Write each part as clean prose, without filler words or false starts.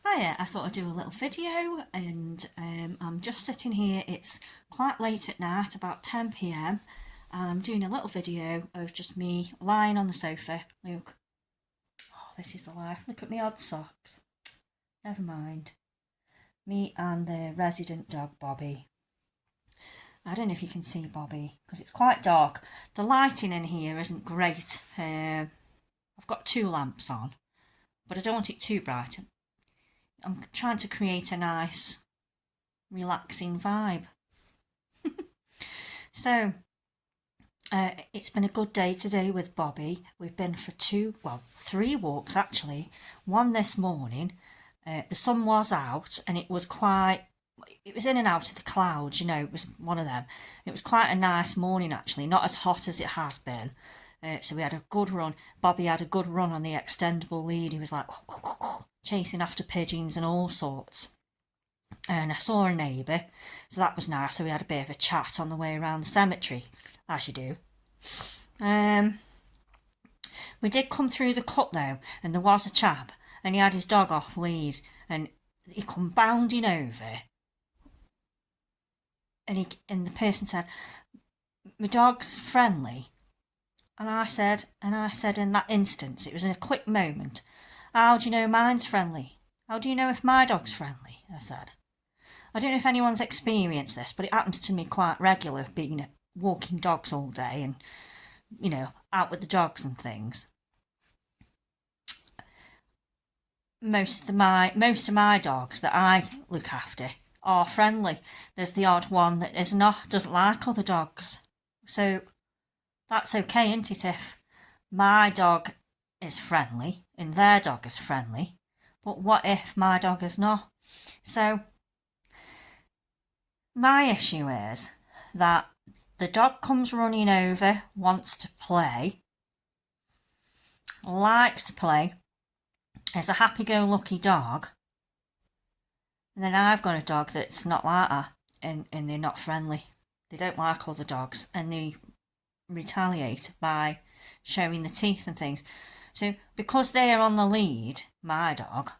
Hiya, I thought I'd do a little video and I'm just sitting here. It's quite late at night, about 10 p.m, and I'm doing a little video of just me lying on the sofa. Look, oh, this is the life. Look at me odd socks. Never mind. Me and the resident dog Bobby. I don't know if you can see Bobby because it's quite dark. The lighting in here isn't great. I've got two lamps on, but I don't want it too bright. I'm trying to create a nice, relaxing vibe. So, it's been a good day today with Bobby. We've been for three walks actually. One this morning. The sun was out and it was in and out of the clouds, it was one of them. It was quite a nice morning actually, not as hot as it has been. So we had a good run. Bobby had a good run on the extendable lead. He was like chasing after pigeons and all sorts. And I saw a neighbour, so that was nice. So we had a bit of a chat on the way around the cemetery, as you do. We did come through the cut though, and there was a chap, and he had his dog off lead, and he come bounding over, and the person said, "My dog's friendly." And I said in that instance, it was in a quick moment, "How do you know mine's friendly? How do you know if my dog's friendly?" I said. I don't know if anyone's experienced this, but it happens to me quite regular, being walking dogs all day and, out with the dogs and things. Most of my dogs that I look after are friendly. There's the odd one that doesn't like other dogs. So that's okay, isn't it, if my dog is friendly and their dog is friendly, but what if my dog is not? So my issue is that the dog comes running over, wants to play, likes to play, is a happy-go-lucky dog, and then I've got a dog that's not like that, and they're not friendly. They don't like other dogs, and they retaliate by showing the teeth and things. So because they're on the lead, my dog,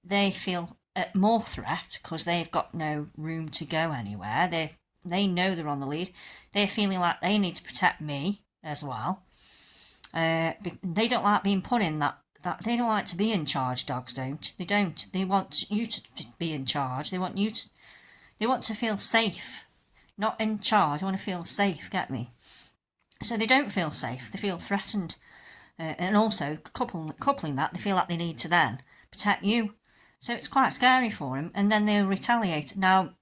they feel at more threat because they've got no room to go anywhere. They know they're on the lead. They're feeling like they need to protect me as well. They don't like being put in that they don't like to be in charge. Dogs don't. They don't. They want you to be in charge. They want to feel safe, not in charge. They want to feel safe. Get me? So they don't feel safe, they feel threatened. And also, coupling that, they feel like they need to then protect you. So it's quite scary for them, and then they'll retaliate. Now,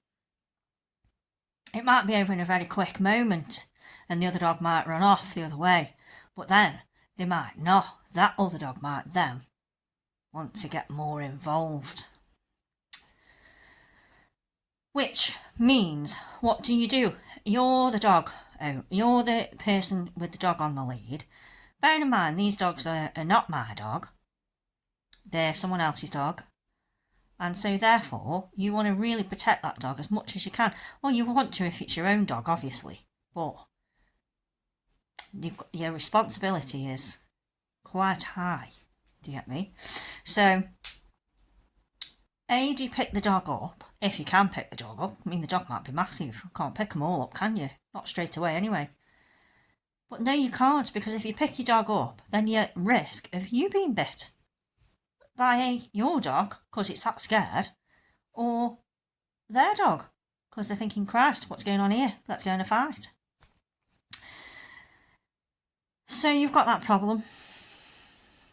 it might be over in a very quick moment, and the other dog might run off the other way, but then they might not. That other dog might then want to get more involved. Which means, what do? You're the dog. You're the person with the dog on the lead. Bearing in mind, these dogs are not my dog. They're someone else's dog. And so therefore, you want to really protect that dog as much as you can. Well, you want to if it's your own dog, obviously. But your responsibility is quite high. Do you get me? So, do you pick the dog up? If you can pick the dog up. I mean, the dog might be massive. You can't pick them all up, can you? Not straight away anyway. But no, you can't, because if you pick your dog up, then you're at risk of you being bit by your dog, because it's that scared, or their dog, because they're thinking, Christ, what's going on here? Let's go in a fight. So you've got that problem.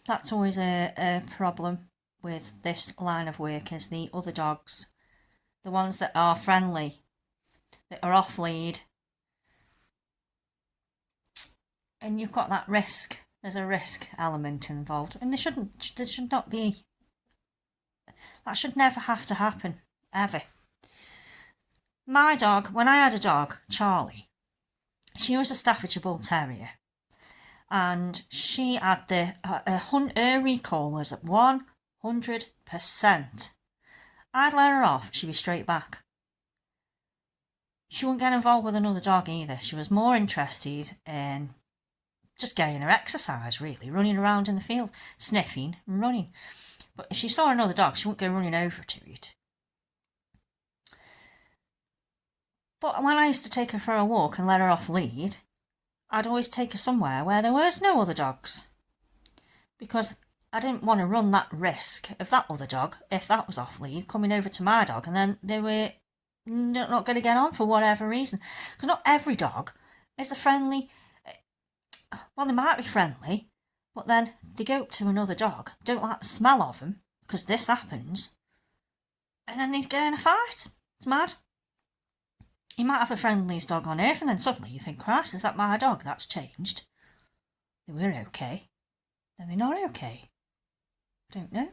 That's always a problem with this line of work, is the other dogs, the ones that are friendly, that are off lead, and you've got that risk. There's a risk element involved, and there should not be. That should never have to happen, ever. My dog, when I had a dog, Charlie, she was a Staffordshire Bull Terrier, and she had her recall was at 100%. I'd let her off, she'd be straight back. She wouldn't get involved with another dog either. She was more interested in just getting her exercise, really, running around in the field, sniffing and running. But if she saw another dog, she wouldn't go running over to it. But when I used to take her for a walk and let her off lead, I'd always take her somewhere where there was no other dogs. Because I didn't want to run that risk of that other dog, if that was off lead, coming over to my dog, and then they were not going to get on for whatever reason. Because not every dog is a friendly. Well, they might be friendly, but then they go up to another dog, don't like the smell of them, because this happens, and then they get in a fight. It's mad. You might have the friendliest dog on earth, and then suddenly you think, Christ, is that my dog? That's changed. They were okay. Then they're not okay. I don't know.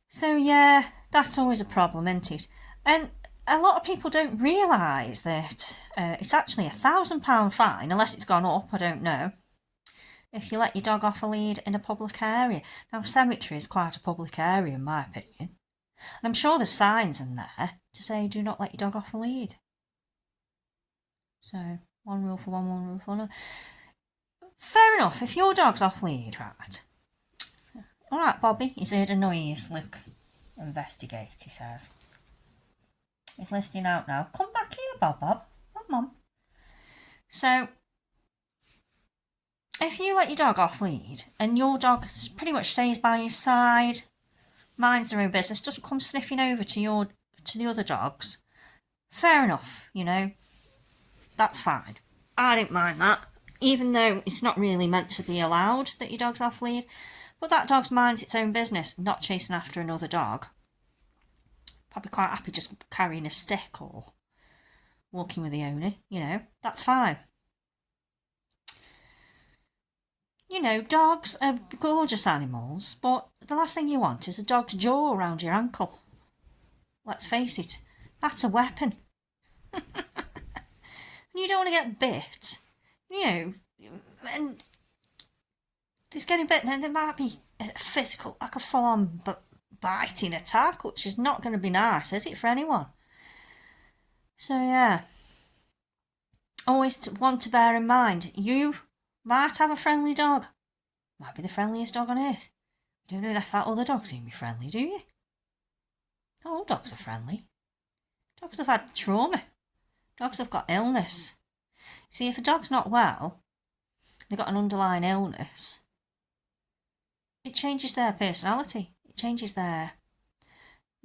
So yeah, that's always a problem, isn't it? And a lot of people don't realise that it's actually £1,000 fine, unless it's gone up, I don't know, if you let your dog off a lead in a public area. Now, a cemetery is quite a public area, in my opinion. And I'm sure there's signs in there to say, do not let your dog off a lead. So, one rule for one rule for another. Fair enough, if your dog's off lead, right. Alright, Bobby, he's heard a noise. Look, investigate, he says. He's listening out now. Come back here, Bob. Come on. So, if you let your dog off lead and your dog pretty much stays by your side, minds their own business, doesn't come sniffing over to the other dogs, fair enough, you know, that's fine. I don't mind that, even though it's not really meant to be allowed that your dog's off lead, but that dog's minds its own business, not chasing after another dog. Probably quite happy just carrying a stick or walking with the owner, you know, that's fine. You know, dogs are gorgeous animals, but the last thing you want is a dog's jaw around your ankle. Let's face it, that's a weapon. And you don't want to get bit, you know, and there's getting bit, then there might be a physical, like a full-on biting attack, which is not going to be nice, is it, for anyone? So, yeah. Always want to bear in mind, you might have a friendly dog. Might be the friendliest dog on earth. You don't know if that other dog's going to be friendly, do you? Not all dogs are friendly. Dogs have had trauma. Dogs have got illness. See, if a dog's not well, they've got an underlying illness, it changes their personality. It changes their...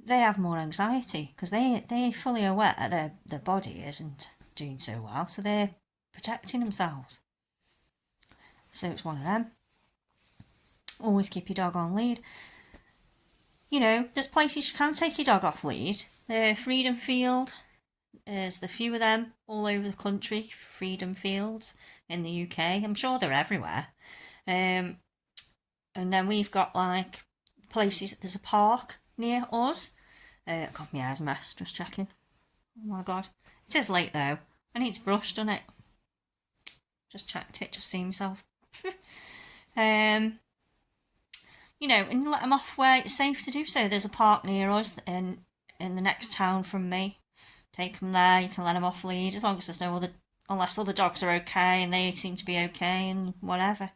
They have more anxiety because they're fully aware that their body isn't doing so well, so they're protecting themselves. So it's one of them. Always keep your dog on lead. You know, there's places you can take your dog off lead. The Freedom Field, there's the few of them all over the country, Freedom Fields in the UK. I'm sure they're everywhere. And then we've got like places, there's a park near us. God, my hair's a mess, just checking. Oh my God. It is late though. I need to brush, doesn't it? Just checked it, just see myself. You know, and let them off where it's safe to do so. There's a park near us in the next town from me. Take them there, you can let them off lead, as long as there's no other, unless other dogs are okay and they seem to be okay and whatever.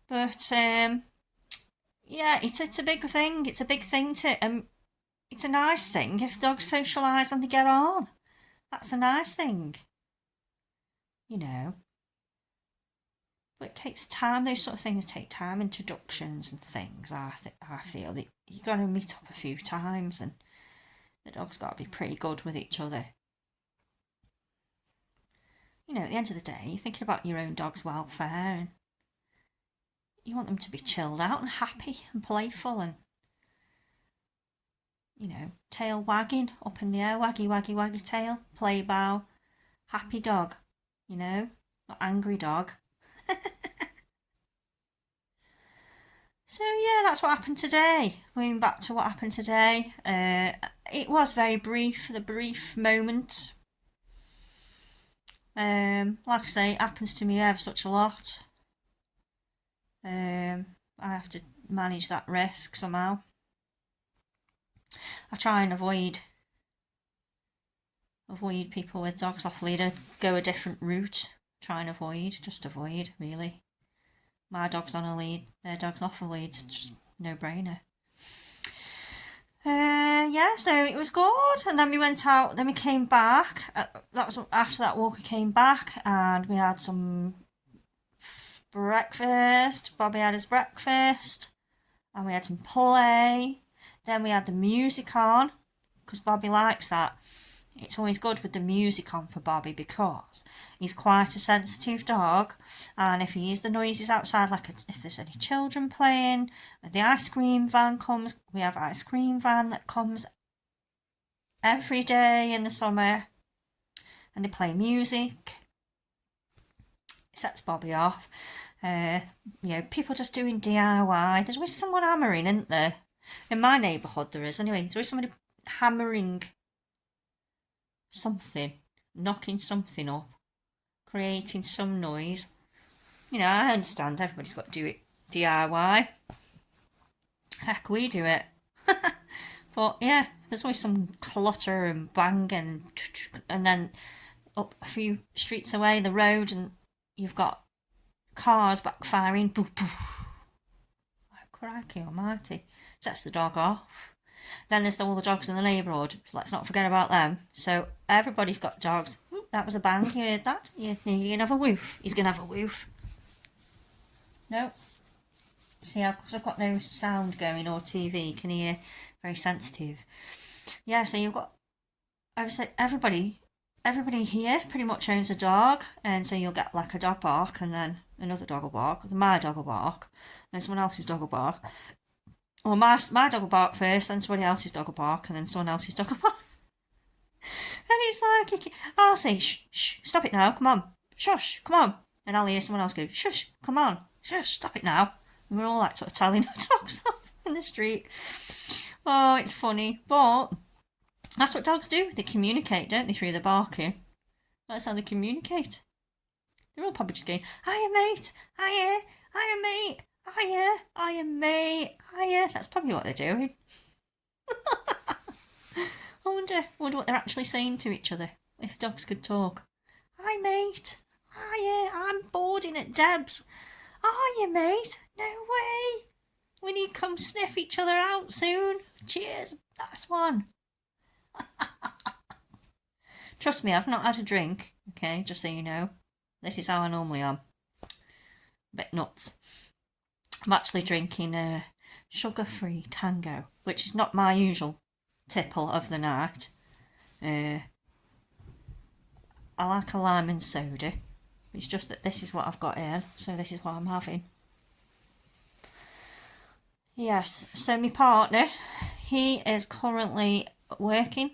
But, yeah, it's a big thing. It's a big thing to, it's a nice thing if dogs socialise and they get on. That's a nice thing. You know. But it takes time, those sort of things take time, introductions and things. I feel that you've got to meet up a few times and the dog's got to be pretty good with each other. You know, at the end of the day, you're thinking about your own dog's welfare and you want them to be chilled out and happy and playful and, you know, tail wagging up in the air, waggy, waggy, waggy tail, play bow, happy dog, you know, not angry dog. So yeah, that's what happened today. Moving back to what happened today, it was very brief, the brief moment. Like I say, it happens to me ever such a lot. I have to manage that risk somehow. I try and avoid people with dogs off lead, go a different route. Try and just avoid really. My dog's on a lead, their dog's off a lead, just no brainer. Yeah, so it was good, and then we went out. Then we came back. That was after that walk. We came back and we had some breakfast. Bobby had his breakfast, and we had some play. Then we had the music on because Bobby likes that. It's always good with the music on for Bobby because he's quite a sensitive dog, and if he hears the noises outside, like if there's any children playing, the ice cream van comes. We have an ice cream van that comes every day in the summer, and they play music. It sets Bobby off. People just doing DIY. There's always someone hammering, isn't there? In my neighbourhood there is. Anyway, there's always somebody hammering something, knocking something up, creating some noise. I understand everybody's got to do it DIY. Heck, we do it. But yeah, there's always some clutter and bang and then up a few streets away the road and you've got cars backfiring. Boof, boof. Oh, crikey almighty. Sets the dog off. Then there's all the dogs in the neighbourhood. Let's not forget about them. So everybody's got dogs. That was a bang. You heard that? You're going to have a woof. He's going to have a woof. No. See, because I've got no sound going or TV, you can hear. Very sensitive. Yeah, so you've got, obviously, everybody here pretty much owns a dog, and so you'll get like a dog bark, and then another dog will bark, then my dog will bark, then someone else's dog will bark. Or my dog will bark first, then somebody else's dog will bark, and then someone else's dog will bark. And it's like, I'll say, shh, stop it now, come on, shush, come on. And I'll hear someone else go, shush, come on, shush, stop it now. And we're all like sort of telling our dogs off in the street. Oh, it's funny, but that's what dogs do. They communicate, don't they, through the barking. That's how they communicate. They're all probably just going, hiya, mate, hiya, mate, hiya, mate, hiya. That's probably what they're doing. I wonder what they're actually saying to each other, if dogs could talk. Hi, mate, hiya, I'm boarding at Deb's. Hiya, mate, no way. We need to come sniff each other out soon. Cheers, that's one. Trust me, I've not had a drink, okay, just so you know. This is how I normally am. A bit nuts. I'm actually drinking a sugar-free Tango, which is not my usual tipple of the night. I like a lime and soda. It's just that this is what I've got in, so this is what I'm having. Yes, so my partner, he is currently working.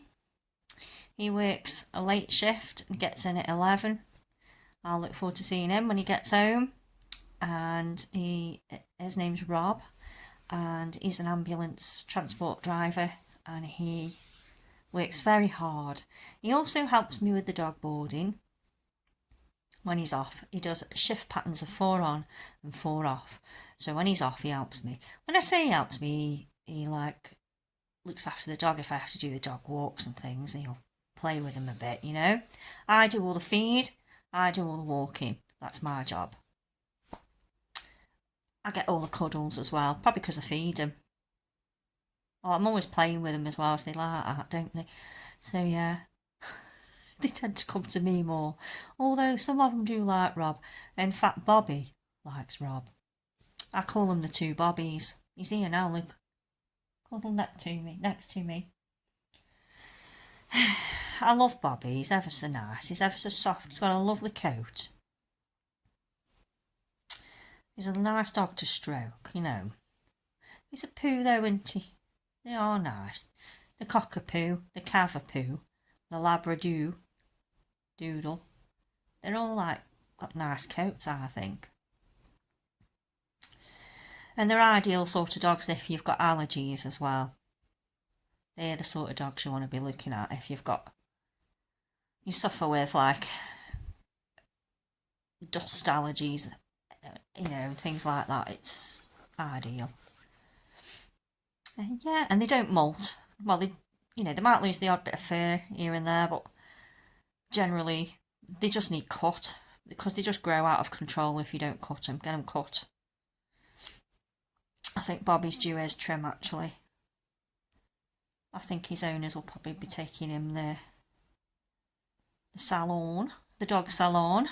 He works a late shift and gets in at 11. I'll look forward to seeing him when he gets home. And his name's Rob, and he's an ambulance transport driver, and he works very hard. He also helps me with the dog boarding when he's off. He does shift patterns of 4 on and 4 off. So when he's off, he helps me. When I say he helps me, he like looks after the dog if I have to do the dog walks and things, and he'll play with him a bit, I do all the feed, I do all the walking. That's my job. I get all the cuddles as well, probably because I feed them. Oh, I'm always playing with them as well, so they like that, don't they? So yeah, they tend to come to me more. Although some of them do like Rob. In fact, Bobby likes Rob. I call them the two Bobbies. He's here now, look. Cuddle next to me. I love Bobby, he's ever so nice, he's ever so soft, he's got a lovely coat. He's a nice dog to stroke, He's a poo though, isn't he? They are nice. The cockapoo, the cavapoo, the labradoo, doodle. They're all got nice coats, I think. And they're ideal sort of dogs if you've got allergies as well. They're the sort of dogs you want to be looking at if you suffer with dust allergies, things like that. It's ideal. Yeah, and they don't molt. Well, they might lose the odd bit of fur here and there, but generally they just need cut because they just grow out of control if you don't cut them. Get them cut. I think Bobby's due his trim actually. I think his owners will probably be taking him the salon, the dog salon.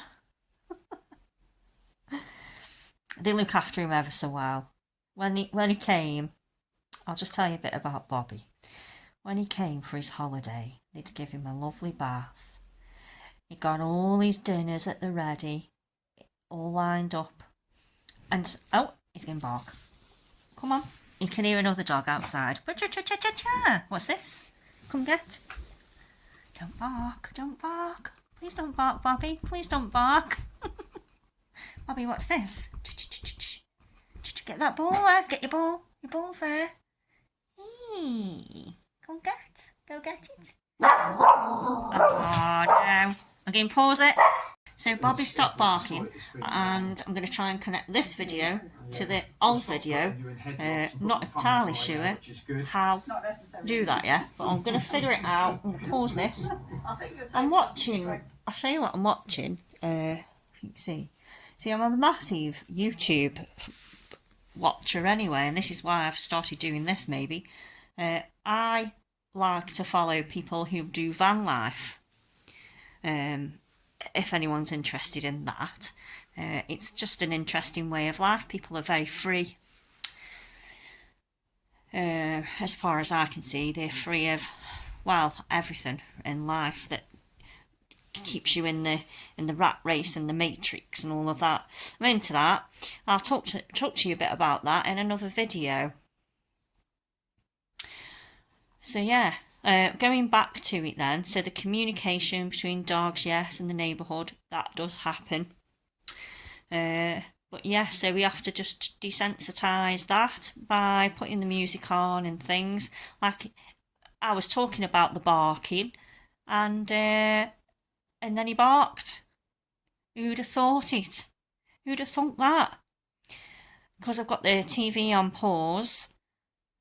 They look after him ever so well. When he came, I'll just tell you a bit about Bobby. When he came for his holiday, they'd give him a lovely bath. He got all his dinners at the ready, all lined up. And, oh, he's going to bark. Come on. You can hear another dog outside. What's this? Come get. Don't bark, don't bark. Please don't bark, Bobby. Please don't bark. Bobby, what's this? Get that ball there. Get your ball. Your ball's there. Hey, go get it. Oh no. I'm going to pause it. So Bobby stopped barking, and I'm going to try and connect this video to the old video. Not entirely sure how to do that yet, but I'm going to figure it out. I'm going to pause this. I'm watching, I'll show you what I'm watching. If you can see. See, I'm a massive YouTube watcher anyway, and this is why I've started doing this maybe. I like to follow people who do van life. If anyone's interested in that, it's just an interesting way of life. People are very free. As far as I can see, they're free of, well, everything in life that keeps you in the rat race and the matrix and all of that. I'm into that. I'll talk to you a bit about that in another video. So yeah. Going back to it then, so the communication between dogs, yes, and the neighbourhood, that does happen. But yeah, so we have to just desensitise that by putting the music on and things. Like I was talking about the barking, and then he barked. Who'd have thought it? Who'd have thought that? Because I've got the TV on pause.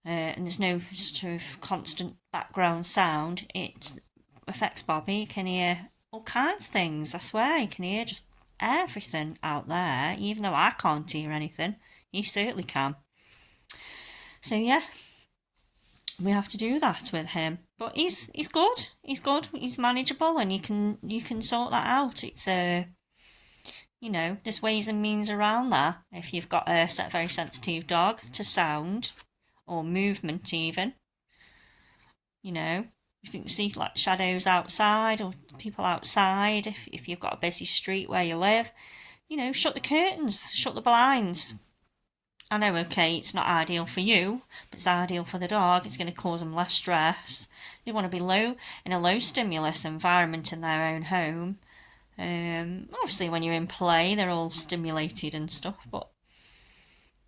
And there's no sort of constant background sound, it affects Bobby. You can hear all kinds of things, I swear. You can hear just everything out there, even though I can't hear anything. He certainly can. So yeah, we have to do that with him. But he's good. He's manageable, and you can sort that out. It's you know, there's ways and means around that. If you've got a very sensitive dog to sound or movement even, you know, if you can see like shadows outside or people outside, if you've got a busy street where you live, you know, shut the curtains, shut the blinds. I know, okay, it's not ideal for you, but it's ideal for the dog. It's going to cause them less stress. They want to be in a low stimulus environment in their own home. Obviously when you're in play, they're all stimulated and stuff, but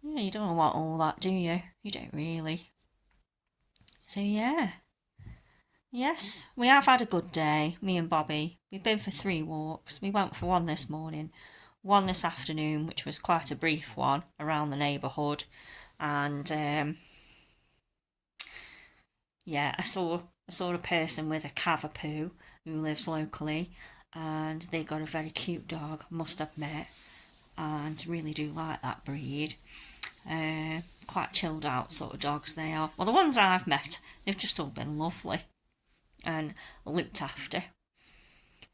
yeah, you don't want all that, do you? You don't really. So yeah. Yes, we have had a good day, me and Bobby. We've been for 3 walks. We went for one this morning, one this afternoon, which was quite a brief one around the neighbourhood. And yeah, I saw a person with a cavapoo who lives locally, and they got a very cute dog, must admit, and really do like that breed. Quite chilled out sort of dogs they are. Well, the ones I've met, they've just all been lovely and looked after.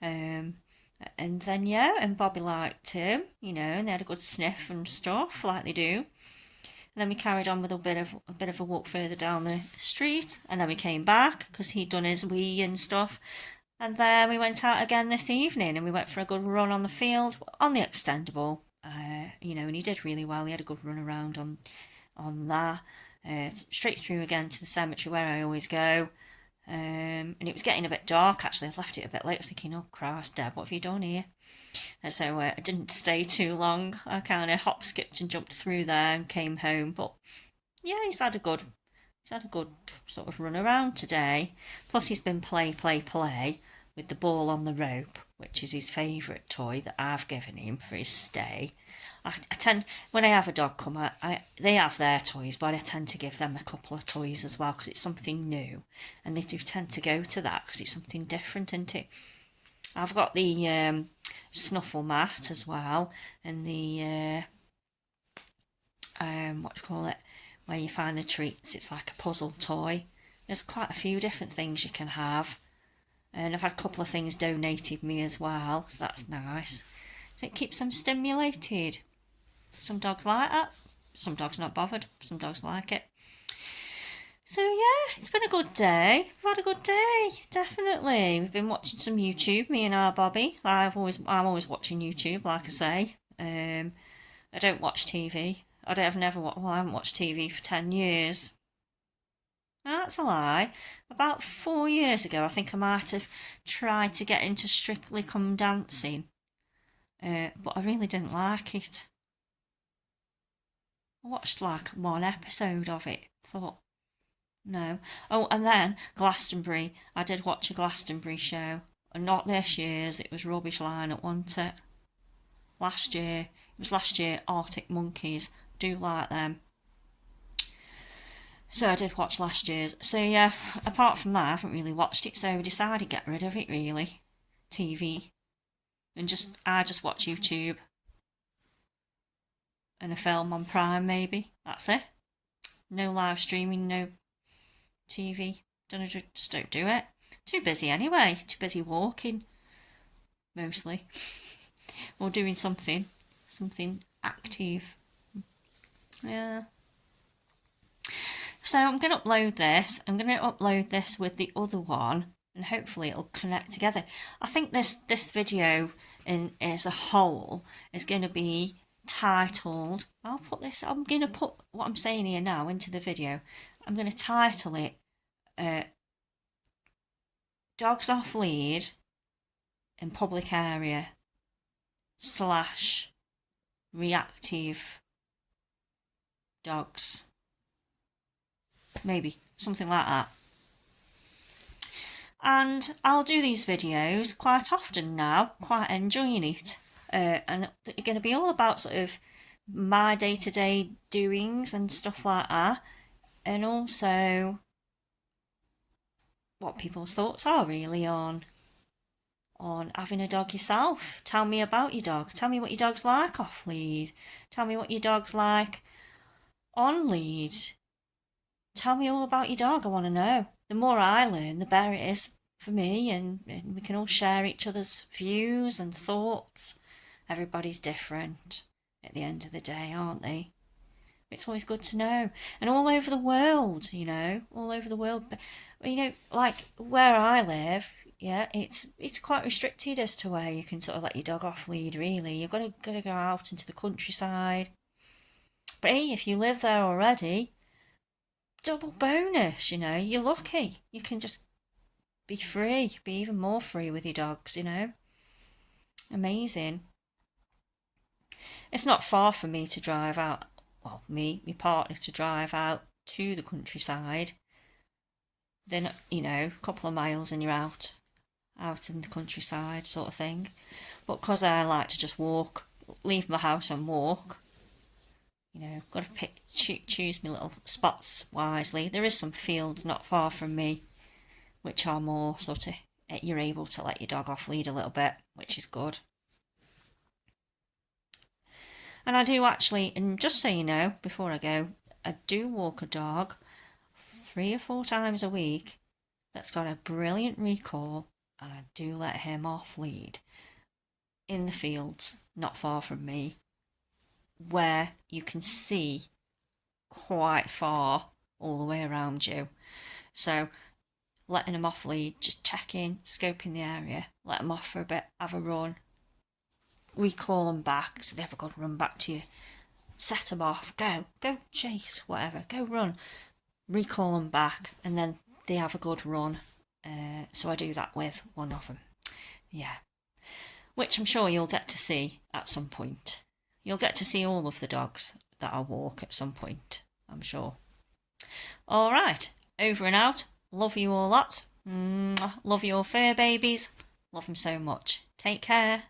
And then yeah, and Bobby liked him, you know, and they had a good sniff and stuff like they do. And then we carried on with a bit of a walk further down the street, and then we came back because he'd done his wee and stuff. And then we went out again this evening, and we went for a good run on the field on the extendable. You know, and he did really well. He had a good run around on that. Straight through again to the cemetery where I always go. And it was getting a bit dark actually. I left it a bit late. I was thinking, oh Christ, Deb, what have you done here? And so I didn't stay too long. I kind of hop, skipped and jumped through there and came home. But yeah, he's had a good sort of run around today. Plus he's been play with the ball on the rope, which is his favourite toy that I've given him for his stay. I tend, when I have a dog come, they have their toys, but I tend to give them a couple of toys as well because it's something new, and they do tend to go to that because it's something different, isn't it? I've got the snuffle mat as well, and the what do you call it, where you find the treats. It's like a puzzle toy. There's quite a few different things you can have. And I've had a couple of things donated me as well, so that's nice. So it keeps them stimulated. Some dogs like that, some dogs not bothered, some dogs like it. So yeah, it's been a good day. We've had a good day, definitely. We've been watching some YouTube, me and our Bobby. I'm always watching YouTube, like I say. I don't watch TV. I haven't watched TV for 10 years. No, that's a lie. About 4 years ago, I think I might have tried to get into Strictly Come Dancing, but I really didn't like it. I watched like one episode of it, thought, no. Oh, and then Glastonbury. I did watch a Glastonbury show, and not this year's. It was rubbish lineup, wasn't it? Last year. It was last year. Arctic Monkeys. Do like them. So I did watch last year's. So yeah, apart from that, I haven't really watched it. So we decided to get rid of it, really. TV. And I just watch YouTube. And a film on Prime, maybe. That's it. No live streaming, no TV. Just don't do it. Too busy anyway. Too busy walking. Mostly. Or doing something active. Yeah. So I'm going to upload this. I'm going to upload this with the other one, and hopefully it'll connect together. I think this video as a whole is going to be titled, I'm going to put what I'm saying here now into the video. I'm going to title it Dogs Off Lead in Public Area / Reactive Dogs. Maybe something like that. And I'll do these videos quite often now, quite enjoying it. And they're going to be all about sort of my day-to-day doings and stuff like that. And also what people's thoughts are really on having a dog yourself. Tell me about your dog. Tell me what your dog's like off lead. Tell me what your dog's like on lead. Tell me all about your dog. I want to know. The more I learn, the better it is for me, and we can all share each other's views and thoughts. Everybody's different at the end of the day, aren't they? It's always good to know. And all over the world, all over the world. But, like where I live, yeah, it's quite restricted as to where you can sort of let your dog off lead, really. You've got to go out into the countryside. But hey, if you live there already, double bonus, you're lucky. You can just be free, be even more free with your dogs, Amazing. It's not far for me to drive out, well, my partner to drive out to the countryside. Then, a couple of miles and you're out in the countryside sort of thing. But because I like to just walk, leave my house and walk, got to choose my little spots wisely. There is some fields not far from me, which are more sort of, you're able to let your dog off lead a little bit, which is good. And I do actually, and just so you know, before I go, I do walk a dog 3 or 4 times a week that's got a brilliant recall, and I do let him off lead in the fields not far from me, where you can see quite far all the way around you. So letting them off lead, just checking, scoping the area, let them off for a bit, have a run, recall them back so they have a good run back to you, set them off, go chase, whatever, go run, recall them back, and then they have a good run. So I do that with one of them. Yeah. Which I'm sure you'll get to see at some point. You'll get to see all of the dogs that I walk at some point, I'm sure. All right, over and out. Love you all lot. Love your fur babies. Love them so much. Take care.